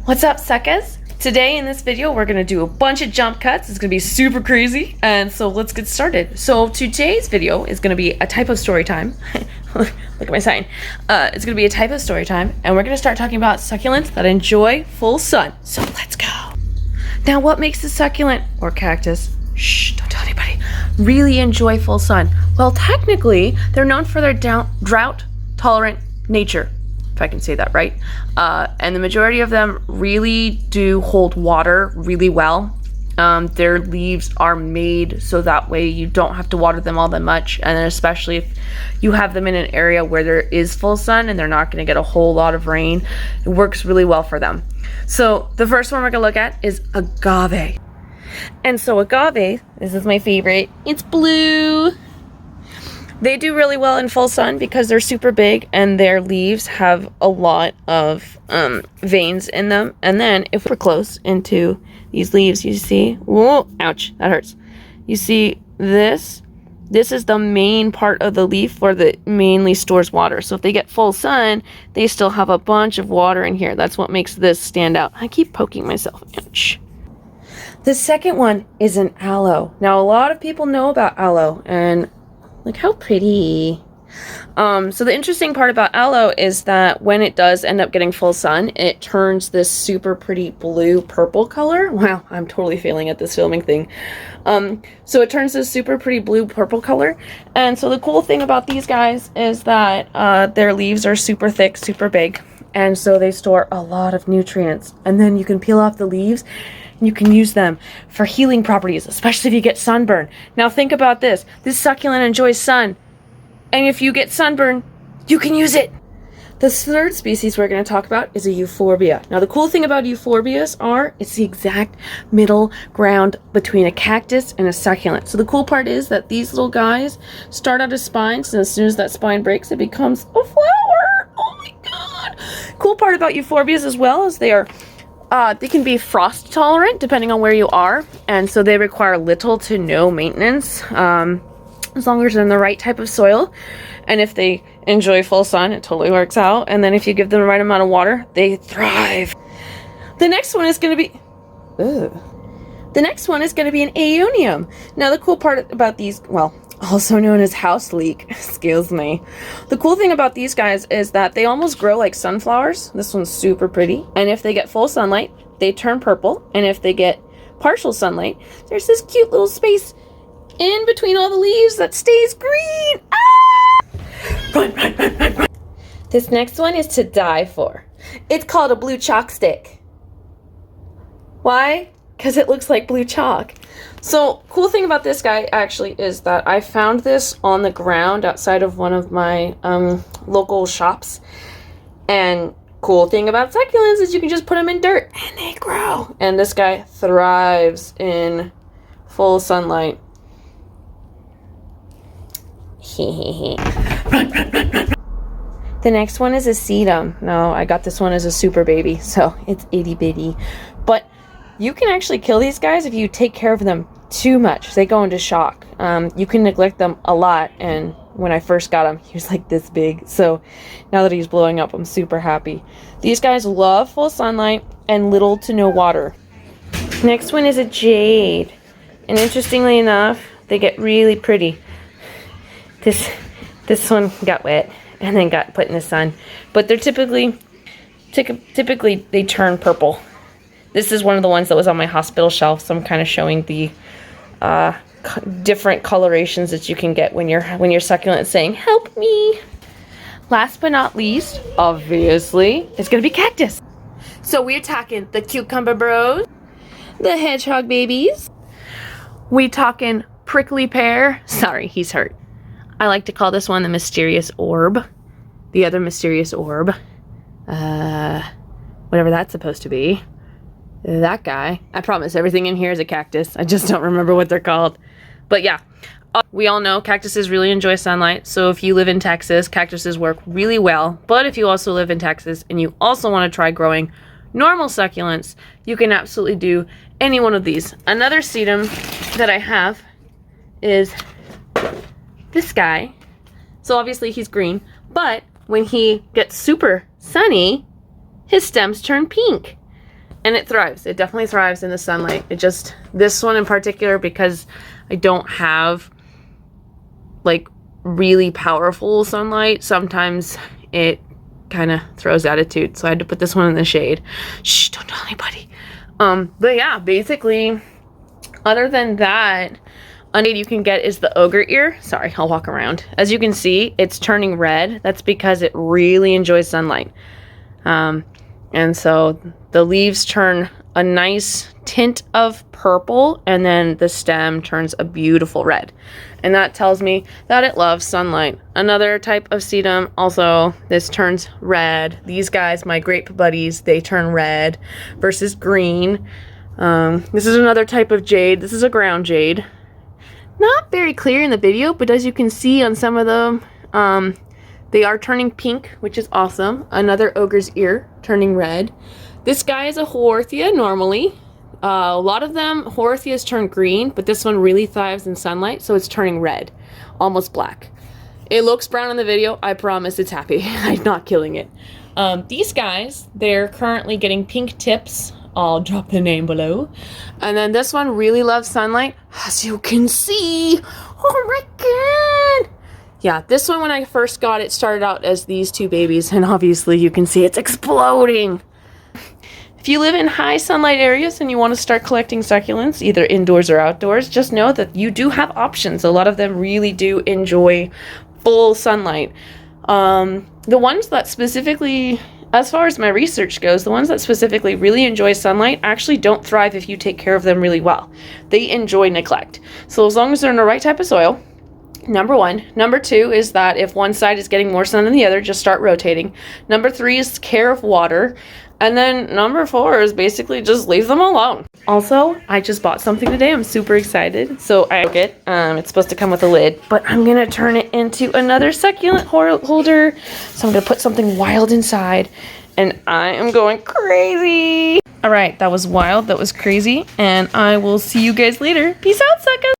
What's up, suckers? Today in this video we're gonna do a bunch of jump cuts. It's gonna be super crazy, and so let's get started. So today's video is gonna be a type of story time. Look at my sign. It's gonna be a type of story time, and we're gonna start talking about succulents that enjoy full sun. So let's go. Now, what makes a succulent or cactus, shh, don't tell anybody, really enjoy full sun? Well, technically, they're known for their drought-tolerant nature, if I can say that right. And the majority of them really do hold water really well. Their leaves are made so that way you don't have to water them all that much, and then especially if you have them in an area where there is full sun and they're not going to get a whole lot of rain, it works really well for them. So the first one we're going to look at is agave. And so agave, this is my favorite, it's blue. They do really well in full sun because they're super big and their leaves have a lot of veins in them. And then if we're close into these leaves, you see, whoa, ouch, that hurts. You see this? This is the main part of the leaf where it mainly stores water. So if they get full sun, they still have a bunch of water in here. That's what makes this stand out. I keep poking myself, ouch. The second one is an aloe. Now, a lot of people know about aloe, and look how pretty. So the interesting part about aloe is that when it does end up getting full sun, it turns this super pretty blue-purple color. Wow, I'm totally failing at this filming thing. So it turns this super pretty blue-purple color. And so the cool thing about these guys is that their leaves are super thick, super big. And so they store a lot of nutrients. And then you can peel off the leaves. You can use them for healing properties, especially if you get sunburn. Now think about this. This succulent enjoys sun. And if you get sunburn, you can use it. The third species we're going to talk about is a euphorbia. Now the cool thing about euphorbias it's the exact middle ground between a cactus and a succulent. So the cool part is that these little guys start out as spines, and as soon as that spine breaks, it becomes a flower. Oh my God. Cool part about euphorbias as well is they can be frost tolerant depending on where you are, and so they require little to no maintenance as long as they're in the right type of soil. And if they enjoy full sun, it totally works out. And then if you give them the right amount of water, they thrive. The next one is going to be an aeonium. Now the cool part about these, well, also known as house leek, excuse me. The cool thing about these guys is that they almost grow like sunflowers. This one's super pretty. And if they get full sunlight, they turn purple. And if they get partial sunlight, there's this cute little space in between all the leaves that stays green. Ah! Run. This next one is to die for. It's called a blue chalk stick. Why? Because it looks like blue chalk. So, cool thing about this guy actually is that I found this on the ground outside of one of my local shops. And cool thing about succulents is you can just put them in dirt and they grow. And this guy thrives in full sunlight. Run. The next one is a sedum. No, I got this one as a super baby, so it's itty bitty. But you can actually kill these guys if you take care of them too much. They go into shock. You can neglect them a lot, and when I first got him, he was like this big. So now that he's blowing up, I'm super happy. These guys love full sunlight and little to no water. Next one is a jade. And interestingly enough, they get really pretty. This one got wet and then got put in the sun. But they're typically they turn purple. This is one of the ones that was on my hospital shelf, so I'm kind of showing the different colorations that you can get when your succulent is saying, "Help me." Last but not least, obviously, it's gonna be cactus. So we're talking the cucumber bros, the hedgehog babies. We talking prickly pear. Sorry, he's hurt. I like to call this one the mysterious orb. The other mysterious orb. Whatever that's supposed to be. That guy. I promise everything in here is a cactus. I just don't remember what they're called. But yeah, we all know cactuses really enjoy sunlight. So if you live in Texas, cactuses work really well. But if you also live in Texas and you also want to try growing normal succulents, you can absolutely do any one of these. Another sedum that I have is this guy. So obviously he's green, but when he gets super sunny, his stems turn pink. And it thrives. It definitely thrives in the sunlight. This one in particular, because I don't have like really powerful sunlight, sometimes it kind of throws attitude. So I had to put this one in the shade. Shh, don't tell anybody. But yeah, basically, other than that, another shade you can get is the ogre ear. Sorry, I'll walk around. As you can see, it's turning red. That's because it really enjoys sunlight. And so the leaves turn a nice tint of purple, and then the stem turns a beautiful red. And that tells me that it loves sunlight. Another type of sedum, also, this turns red. These guys, my grape buddies, they turn red versus green. This is another type of jade. This is a ground jade. Not very clear in the video, but as you can see on some of them, they are turning pink, which is awesome. Another ogre's ear turning red. This guy is a Haworthia normally. A lot of them, Haworthias turn green, but this one really thrives in sunlight, so it's turning red, almost black. It looks brown in the video. I promise it's happy. I'm not killing it. These guys, they're currently getting pink tips. I'll drop the name below. And then this one really loves sunlight, as you can see. Oh my god! Yeah, this one, when I first got it, started out as these two babies, and obviously you can see it's exploding. If you live in high sunlight areas and you want to start collecting succulents, either indoors or outdoors, just know that you do have options. A lot of them really do enjoy full sunlight. The ones that specifically, as far as my research goes, the ones that specifically really enjoy sunlight actually don't thrive if you take care of them really well. They enjoy neglect. So as long as they're in the right type of soil, number one. Number two is that if one side is getting more sun than the other, just start rotating. Number three is care of water. And then number four is basically just leave them alone. Also, I just bought something today. I'm super excited. So I broke it. It's supposed to come with a lid, but I'm gonna turn it into another succulent holder. So I'm gonna put something wild inside, and I am going crazy. All right, that was wild, that was crazy, and I will see you guys later. Peace out, suckers.